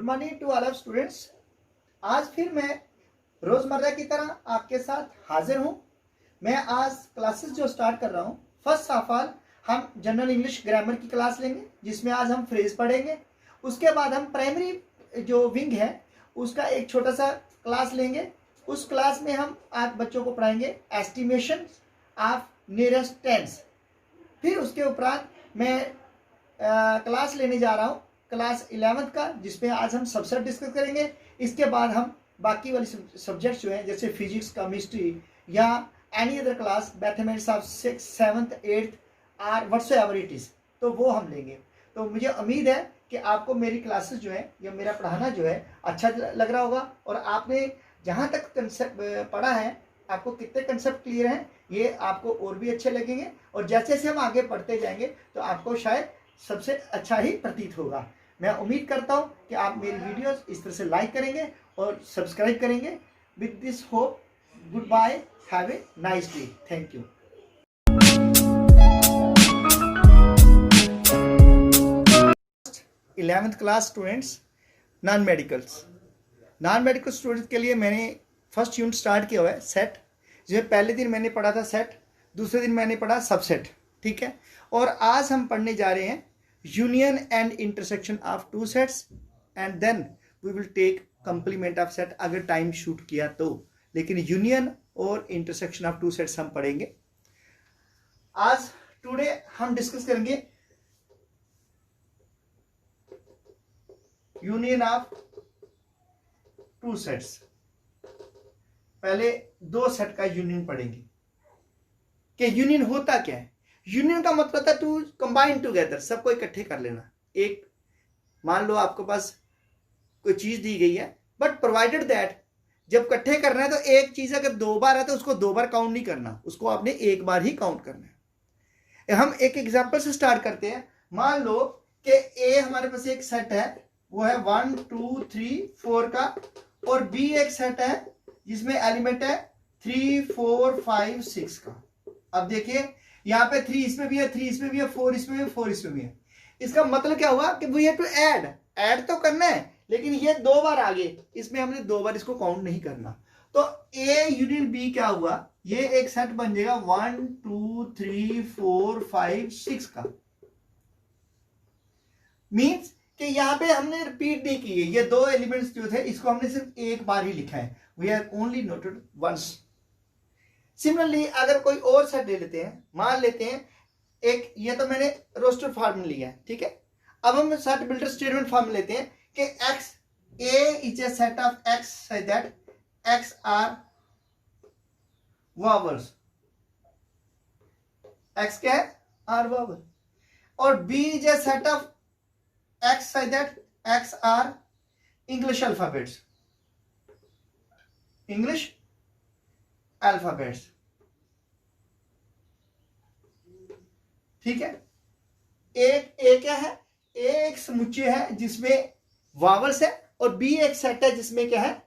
Morning to all of students. आज फिर मैं रोजमर्रा की तरह आपके साथ हाजिर हूं। मैं आज क्लासेस जो स्टार्ट कर रहा हूं, फर्स्ट ऑफ ऑल हम जनरल इंग्लिश ग्रामर की क्लास लेंगे जिसमें आज हम फ्रेज पढ़ेंगे। उसके बाद हम प्राइमरी जो विंग है उसका एक छोटा सा क्लास लेंगे। उस क्लास में हम आज बच्चों को पढ़ाएंगे एस्टिमेशन ऑफ नियरेस्ट टेंस। फिर उसके उपरांत मैं क्लास लेने जा रहा हूँ क्लास 11th का, जिसमें आज हम सबसेट डिस्कस करेंगे। इसके बाद हम बाकी वाली सब्जेक्ट्स जो हैं जैसे फिजिक्स, केमिस्ट्री या any other class, mathematics of 6th 7th 8th or whatsoever it is, तो वो हम लेंगे। तो मुझे उम्मीद है कि आपको मेरी क्लासेस जो है या मेरा पढ़ाना जो है अच्छा लग रहा होगा, और आपने जहाँ तक कंसेप्ट पढ़ा है, आपको कितने कंसेप्ट क्लियर हैं ये आपको और भी अच्छे लगेंगे। और जैसे जैसे हम आगे पढ़ते जाएंगे तो आपको शायद सबसे अच्छा ही प्रतीत होगा। मैं उम्मीद करता हूं कि आप मेरी वीडियोस इस तरह से लाइक करेंगे और सब्सक्राइब करेंगे। With this hope, good bye, have a nice day, thank you. 11th class students, non medical students के लिए मैंने फर्स्ट यूनिट स्टार्ट किया हुआ है सेट। जिसमें पहले दिन मैंने पढ़ा था सेट, दूसरे दिन मैंने पढ़ा सबसेट, ठीक है। और आज हम पढ़ने जा रहे हैं union and intersection of two sets, and then we will take complement of set अगर टाइम शूट किया तो। लेकिन यूनियन और इंटरसेक्शन ऑफ टू सेट्स हम पढ़ेंगे आज। टुडे हम डिस्कस करेंगे यूनियन ऑफ टू सेट्स। पहले दो सेट का यूनियन पढ़ेंगे कि यूनियन होता क्या है। यूनियन का मतलब होता है टू कंबाइन टुगेदर, सबको इकट्ठे कर लेना। एक मान लो आपके पास कोई चीज दी गई है, बट प्रोवाइडेड दैट जब इकट्ठे करना है तो एक चीज अगर दो बार है तो उसको दो बार काउंट नहीं करना, उसको आपने एक बार ही काउंट करना है। हम एक एग्जांपल से स्टार्ट करते हैं। मान लो कि ए हमारे पास एक सेट है, वो है 1 2 3 4 का, और बी एक सेट है जिसमें एलिमेंट है 3 4 5 6 का। अब देखिए यहां पे 3 इसमें भी है, 3 इसमें भी है, 4 इसमें भी है, 4 इसमें भी है। इसका मतलब क्या हुआ कि वी हैव टू ऐड तो करना है, लेकिन ये दो बार आ गए, इसमें हमने दो बार इसको काउंट नहीं करना। तो ए यूनियन बी क्या हुआ, ये एक सेट बन जाएगा 1 2 3 4 5 6 का। मींस कि यहां पे हमने रिपीट नहीं की है, ये दो एलिमेंट्स जो थे इसको हमने सिर्फ एक बार ही लिखा है। We are only noted once. Similarly अगर कोई और सेट ले लेते हैं, मान लेते हैं एक, ये तो मैंने रोस्टर फॉर्म में लिया है, ठीक है। अब हम सेट बिल्डर स्टेटमेंट फॉर्म में लेते हैं कि X A is a set of X such that X are vowels. X क्या है, आर वावल। और B is a set of X such that X are English alphabets, English alphabets, ठीक है। ए क्या है, ए एक समुच्चय है जिसमें वावल्स है, और बी एक सेट है जिसमें क्या है,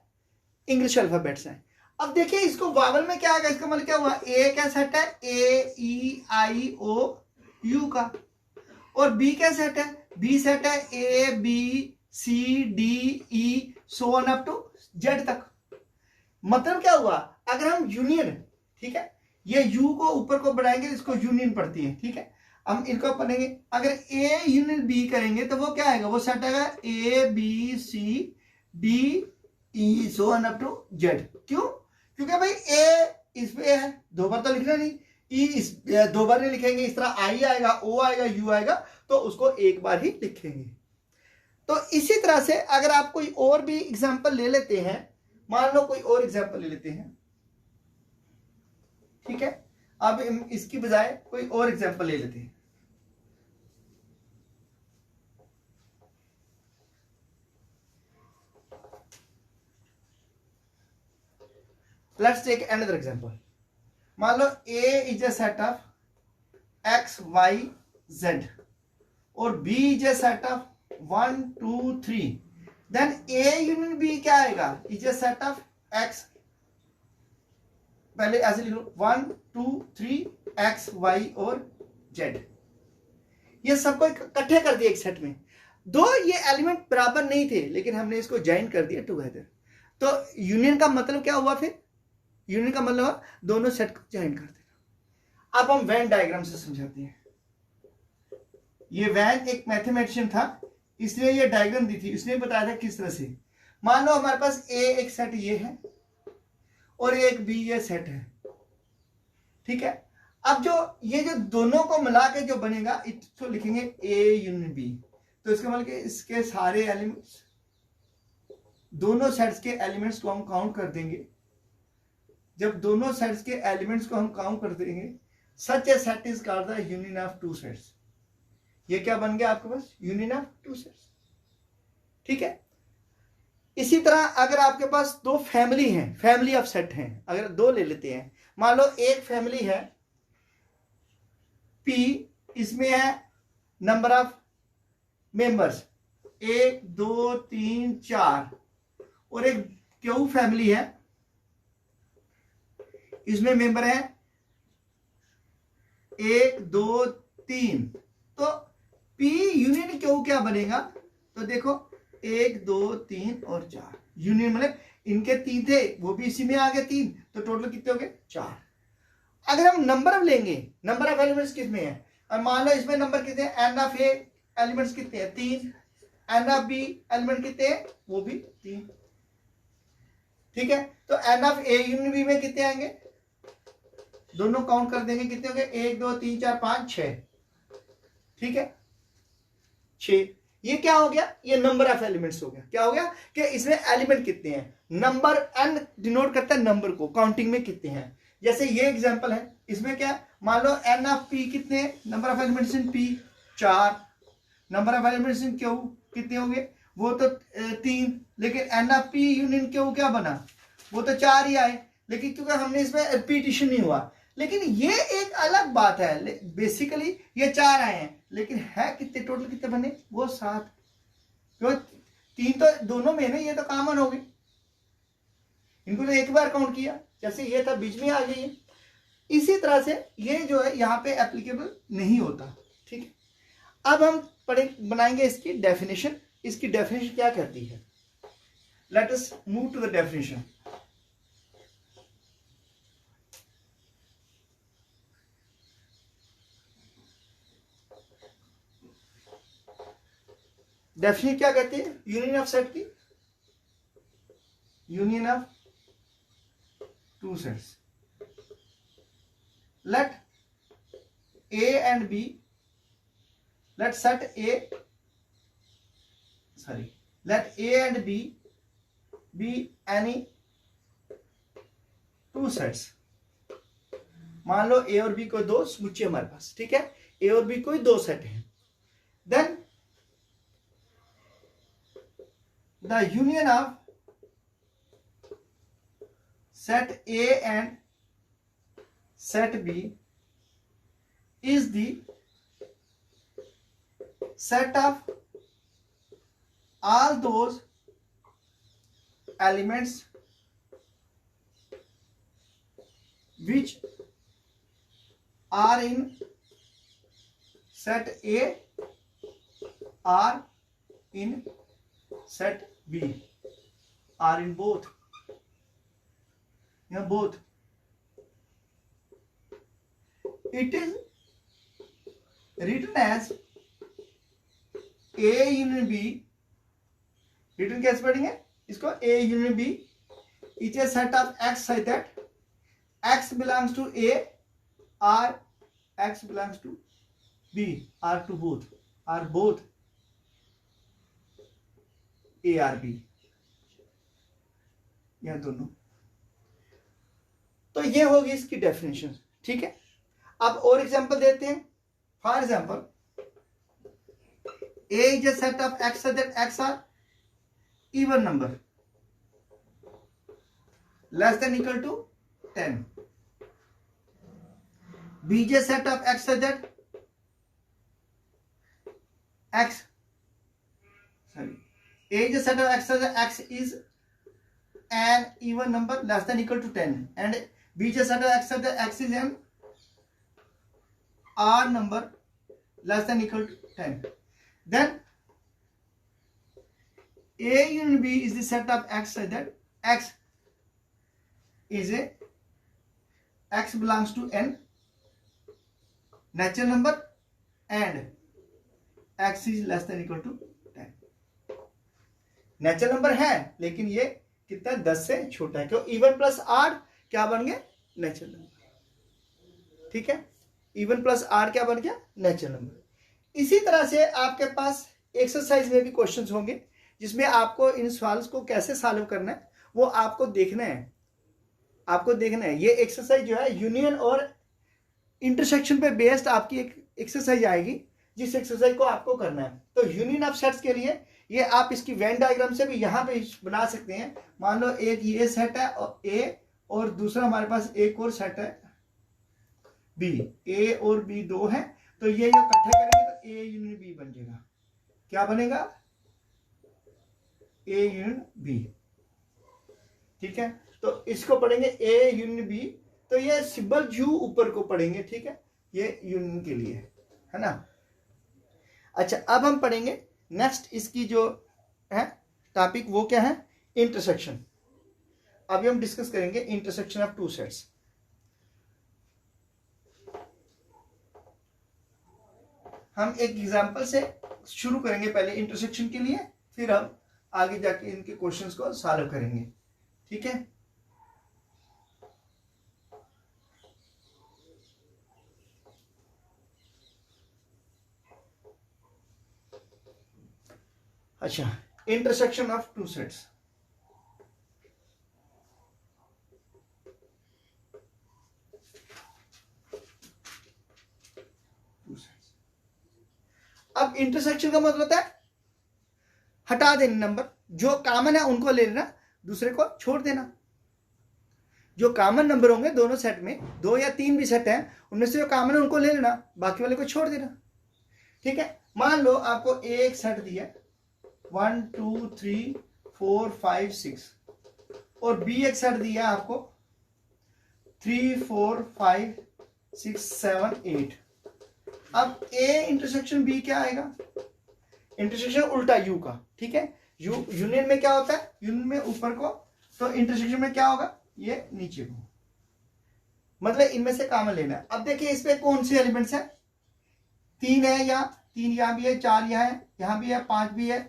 इंग्लिश अल्फाबेट्स है। अब देखिए इसको वावल में क्या आएगा, इसका मतलब क्या हुआ, ए क्या सेट है, ए ई आई ओ यू का, और बी क्या सेट है, बी सेट है A B C D E so on up to Z तक। मतलब क्या हुआ, अगर हम यूनियन, ठीक है, ये यू को ऊपर को बढ़ाएंगे इसको यूनियन पढ़ती है, ठीक है। हम इनको पढ़ेंगे, अगर ए यूनियन बी करेंगे तो वो क्या आएगा, वो सेट आएगा A B C D E so on up to Z. क्यों, क्योंकि भाई ए इस पे है, दो बार तो लिखना नहीं, ई इस दो बार नहीं लिखेंगे, इस तरह आई आएगा, ओ आएगा, यू आएगा, तो उसको एक बार ही लिखेंगे। तो इसी तरह से अगर आप कोई और भी एग्जाम्पल ले लेते हैं, मान लो कोई और एग्जाम्पल ले लेते हैं, ठीक है। अब इसकी बजाय कोई और एग्जाम्पल ले लेते हैं। Let's take another example. मान लो A is a set of X Y Z, और B is a set of 1 2 3, then A union B क्या आएगा, is a set of X, पहले ऐसे लिख लो 1 2 3 एक्स वाई और जेड। ये सबको इकट्ठे कर दिया एक सेट में। दो ये एलिमेंट बराबर नहीं थे लेकिन हमने इसको ज्वाइन कर दिया टुगेदर, तो यूनियन का मतलब क्या हुआ? फिर यूनियन का मतलब हुआ दोनों सेट को ज्वाइन कर देना। अब हम वैन डायग्राम से समझाते हैं। ये वैन एक मैथमेटिशियन था, इसलिए ये डायग्राम दी थी, इसने बताया था किस तरह से। मान लो हमारे पास ए एक सेट ये है और एक बी ये सेट है, ठीक है। अब जो दोनों को मिला के जो बनेगा इसको लिखेंगे ए यूनियन बी। तो इसका मतलब इसके सारे एलिमेंट्स, दोनों सेट्स के एलिमेंट्स को हम काउंट कर देंगे। जब दोनों सेट्स के एलिमेंट्स को हम काउंट कर देंगे, such a set is called the union of two sets. ये क्या बन गया आपके पास? यूनियन ऑफ टू सेट्स, ठीक है। इसी तरह अगर आपके पास दो फैमिली हैं, फैमिली ऑफ सेट हैं, अगर दो ले लेते हैं, मान लो एक फैमिली है P, इसमें है नंबर ऑफ मेंबर्स 1 2 3 4, और एक Q फैमिली है, इसमें मेंबर है 1 2 3। तो P यूनियन Q क्या बनेगा? तो देखो 1 2 3 और 4, यूनियन मतलब इनके 3 थे, वो भी इसी में आ गए 3, तो टोटल कितने हो गए? 4। अगर हम नंबर ऑफ लेंगे, नंबर ऑफ एलिमेंट्स कितने हैं, और मान लो इसमें नंबर कितने हैं, एन ऑफ ए एलिमेंट्स कितने हैं? 3। एन ऑफ बी एलिमेंट कितने हैं? वो भी 3, ठीक है। तो N of A union B में कितने आएंगे? दोनों काउंट कर देंगे, कितने हो गए? 1 2 3 4 5 6, ठीक है, 6। ये क्या हो गया? ये नंबर ऑफ एलिमेंट्स हो गया। क्या हो गया कि इसमें एलिमेंट कितने हैं, नंबर, एन डिनोट करता है नंबर को, काउंटिंग में कितने हैं। जैसे ये एग्जांपल है, इसमें क्या, मान लो एन ऑफ पी कितने, number of elements in P 4, number of elements in Q कितने होंगे? वो तो 3, लेकिन N of P union Q क्या बना? वो तो 4 ही आए, लेकिन क्योंकि हमने इसमें रिपीटिशन नहीं हुआ। लेकिन ये एक अलग बात है, बेसिकली ये 4 आए हैं, लेकिन है कितने, टोटल कितने बने? वो 7, क्यों? 3 तो दोनों में है ना, ये तो कॉमन हो गई, इनको तो एक बार काउंट किया, जैसे ये था बीच में आ गई है। इसी तरह से ये जो है यहाँ पे एप्लीकेबल नहीं होता, ठीक है। अब हम बनाएंगे इसकी डेफिनेशन। इसकी डेफिनेशन क्या कहती है? Let us move to the definition. Definition क्या कहती है यूनियन ऑफ सेट की? Union of two sets. let A and B, let set A, sorry, let A and B be any two sets। मान लो A और B कोई दो समुच्चय हमारे पास, ठीक है, A और B कोई दो सेट हैं। then the union of set A and set B is the set of all those elements which are in set A are in set B, are in both, yeah, both। It is written as A union B, written कैसे पढ़ेंगे इसको? A union B is a set of X such that X belongs to A or X belongs to B or to both, or both A or B, यह दोनों। तो ये होगी इसकी definition, ठीक है। अब और एग्जांपल देते हैं। For example A is a set of X such that X are even number less than equal to 10. B is a set of X such that X, sorry, A is a set of X such that X is an even number less than equal to 10, and B is a set of X such that X is an odd number less than equal to 10. Then A union B is the set of X such that X is a X belongs to N natural number and X is less than equal to 10. Natural number है लेकिन ये कितना 10 से छोटा है, क्यों? Even plus are क्या बन गया? Natural number. ठीक है, इवन प्लस आर क्या बन गया? Natural number. इसी तरह से आपके पास एक्सरसाइज में भी क्वेश्चंस होंगे जिसमें आपको इन सवाल्स को कैसे सॉल्व करना है वो आपको देखना है। आपको देखना है ये एक्सरसाइज जो है यूनियन और इंटरसेक्शन पे बेस्ड आपकी एक एक्सरसाइज आएगी जिस एक्सरसाइज को आपको करना है। तो यूनियन ऑफ सेट्स के लिए ये आप इसकी वेन डायग्राम से भी यहाँ पे बना सकते हैं। मान लो एक ये सेट है और ए और दूसरा हमारे पास एक और सेट है बी, ए और बी दो है, तो ये जो इकट्ठे करेंगे तो ए यूनियन बी बन जाएगा। क्या बनेगा? A union B. ठीक है, तो इसको पढ़ेंगे ए यूनियन बी, तो ये सिंबल यू ऊपर को पढ़ेंगे। ठीक है, ये यूनियन के लिए है ना। अच्छा, अब हम पढ़ेंगे नेक्स्ट इसकी जो है टॉपिक वो क्या है? इंटरसेक्शन। अभी हम डिस्कस करेंगे इंटरसेक्शन ऑफ टू सेट्स। हम एक एग्जांपल से शुरू करेंगे पहले इंटरसेक्शन के लिए, फिर हम आगे जाके इनके क्वेश्चंस को सॉल्व करेंगे। ठीक है, अच्छा, इंटरसेक्शन ऑफ टू सेट्स। अब इंटरसेक्शन का मतलब होता है हटा देना नंबर, जो कॉमन है उनको ले लेना, दूसरे को छोड़ देना। जो कॉमन नंबर होंगे दोनों सेट में, 2 या 3 भी सेट हैं, उनमें से जो कॉमन है उनको ले लेना, बाकी वाले को छोड़ देना। ठीक है, मान लो आपको एक सेट दिया 1 2 3 4 5 6 और बी एक सेट दिया आपको 3 4 5 6 7 8। अब ए इंटरसेक्शन बी क्या आएगा? इंटरसेक्शन उल्टा यू का। ठीक है, यू यूनियन में क्या होता है? यूनियन में ऊपर को, तो इंटरसेक्शन में क्या होगा? ये नीचे को। मतलब इनमें से कॉमन लेना है। अब देखिए इसमें कौन से एलिमेंट्स है? 3 है, या 3 यहां भी है, 4 यहां है, यहां भी है, 5 भी है,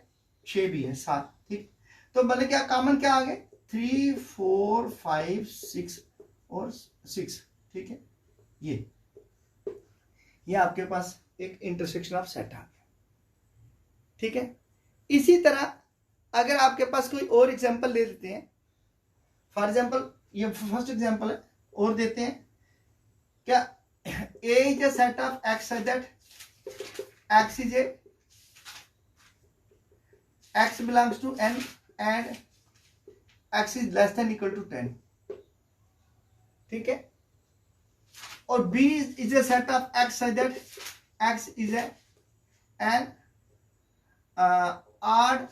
6 भी है, 7। ठीक, तो मतलब क्या कॉमन क्या आ गए? 3 4 5 6 और 6। ठीक है, ये आपके पास एक इंटरसेक्शन ऑफ सेट आ गया। ठीक है, इसी तरह अगर आपके पास कोई और एग्जांपल ले लेते हैं, फॉर एग्जांपल ये फर्स्ट एग्जांपल है, और देते हैं क्या? A is a set of X such that X is a x belongs to n and x is less than equal to 10। ठीक है, और b is a set of x such that x is an odd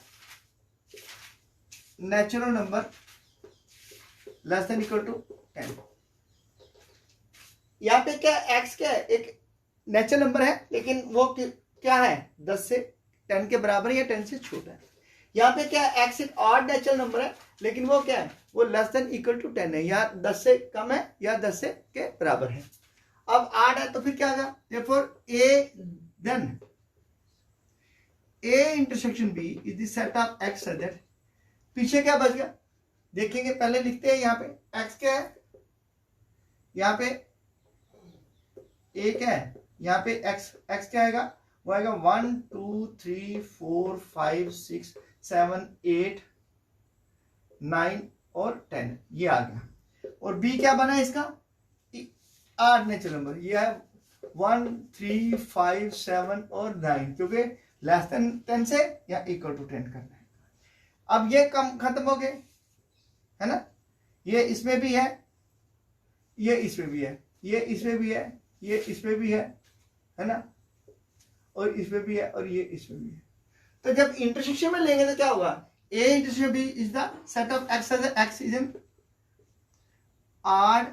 natural number less than equal to 10। यहाँ पे क्या x क्या है? एक natural number है लेकिन वो क्या है? 10 से 10 के बराबर या 10 से छोटा है। यहाँ पे क्या है? x एक ऑड नेचुरल नंबर है लेकिन वो क्या है? वो लेस देन इक्वल टू 10 है, या 10 से कम है या 10 से के बराबर है। अब ऑड है तो फिर क्या होगा? Therefore a intersection b is the set of x such that, पीछे क्या बच गया देखेंगे, पहले लिखते हैं। यहाँ पे x क्या है? यहाँ पे a क्या है? यहाँ पे x क्या आएगा? वो आएगा 1 2 3 4 5 6 7 8 9 और 10, ये आ गया। और b क्या बना है इसका? 8 नेचुरल नंबर, ये है 1 3 5 7 और 9, क्योंकि लेस देन 10 से या इक्वल टू 10 करना है। अब ये कम खत्म हो गए, है ना। ये इसमें भी है, ये इसमें भी है, ये इसमें भी है, ये इसमें भी है ना, और इसमें भी है, और ये इसमें भी है। तो जब इंटरसेक्शन में लेंगे तो क्या होगा? A intersection B is the set of X as X is an odd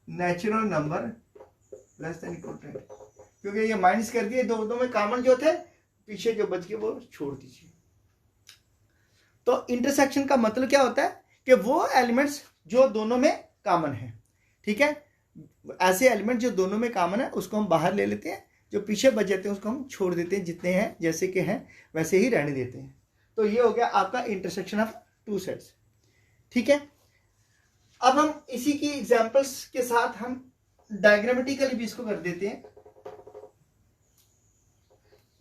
natural number less than equal to 10, क्योंकि ये माइनस कर दिए, दो में कॉमन जो थे पीछे जो बच गए वो छोड़ दीजिए। तो इंटरसेक्शन का मतलब क्या होता है कि वो एलिमेंट्स जो दोनों में कॉमन है, ठीक है, ऐसे एलिमेंट जो दोनों में कॉमन है उसको हम बाहर ले लेते हैं, जो पीछे बच जाते हैं उसको हम छोड़ देते हैं, जितने हैं जैसे कि हैं वैसे ही रहने देते हैं। तो ये हो गया आपका इंटरसेक्शन ऑफ टू सेट्स, ठीक है। अब हम इसी की एग्जांपल्स के साथ हम डायग्रामेटिकली भी इसको कर देते हैं।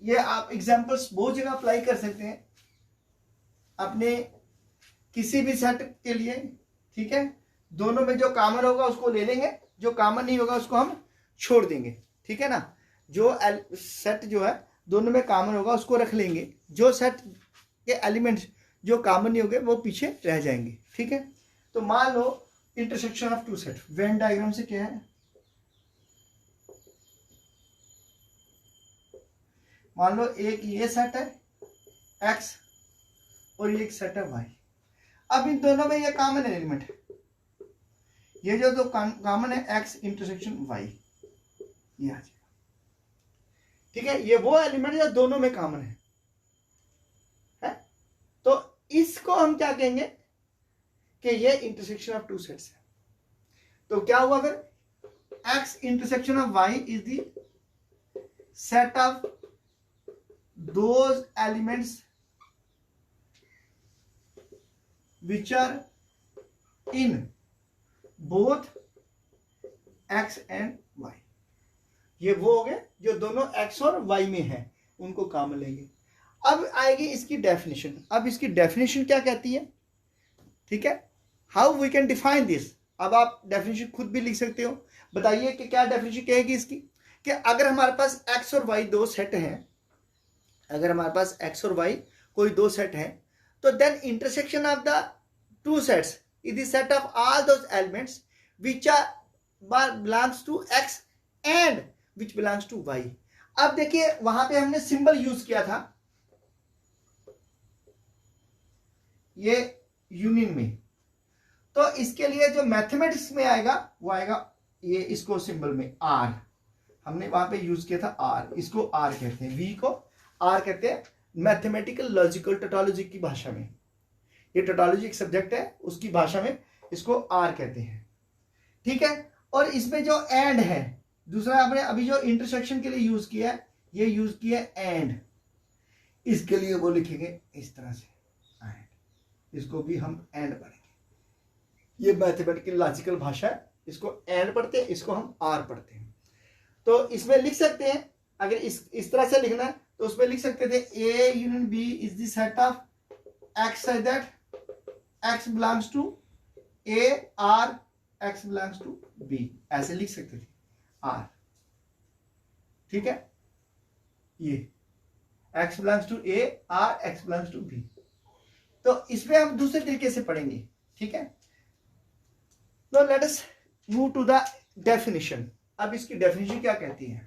ये आप एग्जांपल्स बहुत जगह अप्लाई कर सकते हैं अपने किसी भी सेट के लिए, ठीक है। दोनों में जो कॉमन होगा उसको ले लेंगे, जो कॉमन नहीं होगा उसको हम छोड़ देंगे, ठीक है ना। जो सेट जो है दोनों में कॉमन होगा उसको रख लेंगे, जो सेट के एलिमेंट्स जो कॉमन नहीं होंगे वो पीछे रह जाएंगे, ठीक है। तो मान लो intersection of two set Venn diagram से क्या है, मान लो एक ये सेट है एक्स और ये एक सेट है वाई। अब इन दोनों में ये कॉमन एलिमेंट है, ये जो दो कॉमन है एक्स इंटरसेक्शन वाई, ये आ जाएगा, ठीक है। ये वो एलिमेंट जो दोनों में कॉमन है? तो इसको हम क्या कहेंगे कि ये इंटरसेक्शन ऑफ टू सेट्स है। तो क्या हुआ फिर, X intersection of Y is the set of those elements which are in both x and y। ये वो हो गए जो दोनों x और y में है, उनको कॉमन लेंगे। अब आएगी इसकी डेफिनेशन। अब इसकी डेफिनेशन क्या कहती है, ठीक है, how we can define this. अब आप डेफिनेशन खुद भी लिख सकते हो, बताइए कि क्या डेफिनेशन कहेगी इसकी, कि अगर हमारे पास x और y दो सेट हैं, अगर हमारे पास x और y कोई दो सेट हैं, तो then intersection of the two sets is the set of all those elements which are belongs to x and which belongs to y। अब देखिए वहां पे हमने सिंबल यूज किया था ये यूनियन में, तो इसके लिए जो मैथमेटिक्स में आएगा वो आएगा ये, इसको सिंबल में r हमने वहां पे यूज किया था r, इसको r कहते हैं, v को r कहते हैं मैथमेटिकल लॉजिकल टोटोलॉजी की भाषा में। ये टोटोलॉजी एक सब्जेक्ट है, उसकी भाषा में इसको r कहते हैं, ठीक है। और इसमें जो एंड है दूसरा, आपने अभी जो इंटरसेक्शन के लिए यूज किया है, ये यूज किया एंड, इसके लिए वो लिखेंगे इस तरह से एंड, इसको भी हम एंड पढ़ेंगे। ये मैथमेटिकल लॉजिकल भाषा है, इसको एंड पढ़ते हैं, इसको हम आर पढ़ते हैं। तो इसमें लिख सकते हैं, अगर इस तरह से लिखना है तो उसमें लिख सकते थे A union B is the set of X such that X belongs to A or X belongs to B, ऐसे लिख सकते थे आर, ठीक है। ये X belongs to A or X belongs to B. तो इसमें हम दूसरे तरीके से पढ़ेंगे, ठीक है। तो let us move to the definition. अब इसकी डेफिनेशन क्या कहती है,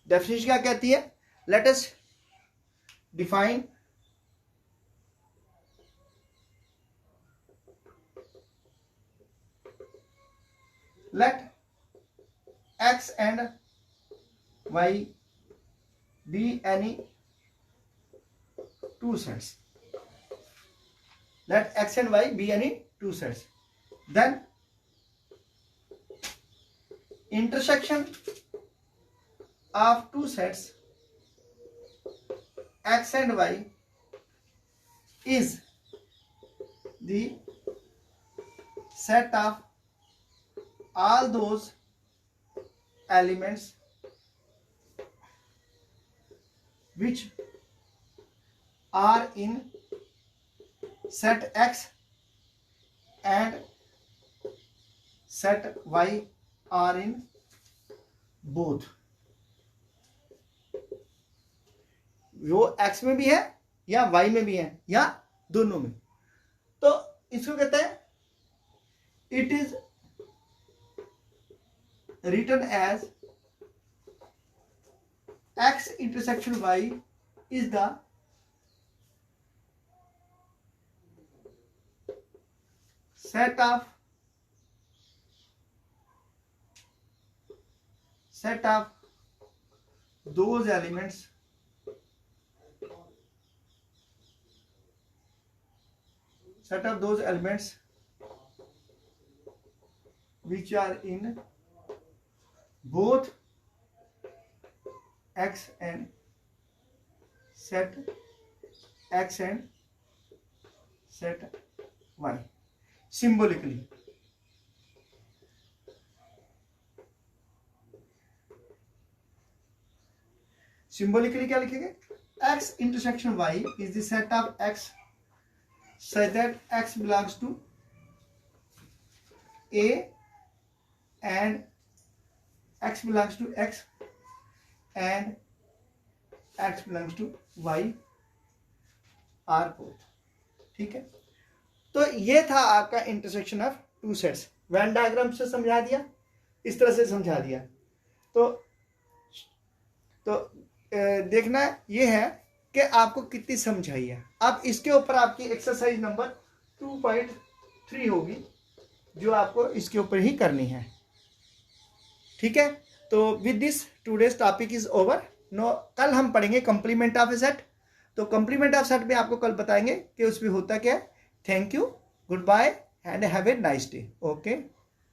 डेफिनेशन क्या कहती है, let us define let x and y be any two sets, let x and y be any two sets, then intersection of two sets x and y is the set of all those elements which are in set x and set y are in both, वो x में भी है या y में भी है या दोनों में। तो इसको कहते हैं it is written as x intersection y is the set of those elements which are in both x and set x and set y. Symbolically, क्या लिखेंगे? x intersection y is the set of x such that x belongs to a and x belongs to x and x belongs to y are both. ठीक है, तो ये था आपका intersection of two sets. When diagram से समझा दिया, इस तरह से समझा दिया. तो देखना ये है कि आपको कितनी समझ आई है. अब इसके ऊपर आपकी एक्सरसाइज नंबर 2.3 होगी जो आपको इसके ऊपर ही करनी है. ठीक है, तो with this today's topic is over. No, कल हम पढ़ेंगे कंप्लीमेंट ऑफ ए सेट. तो कंप्लीमेंट ऑफ सेट में आपको कल बताएंगे कि उसमें होता क्या है. Thank you, good bye and have a nice day. Okay.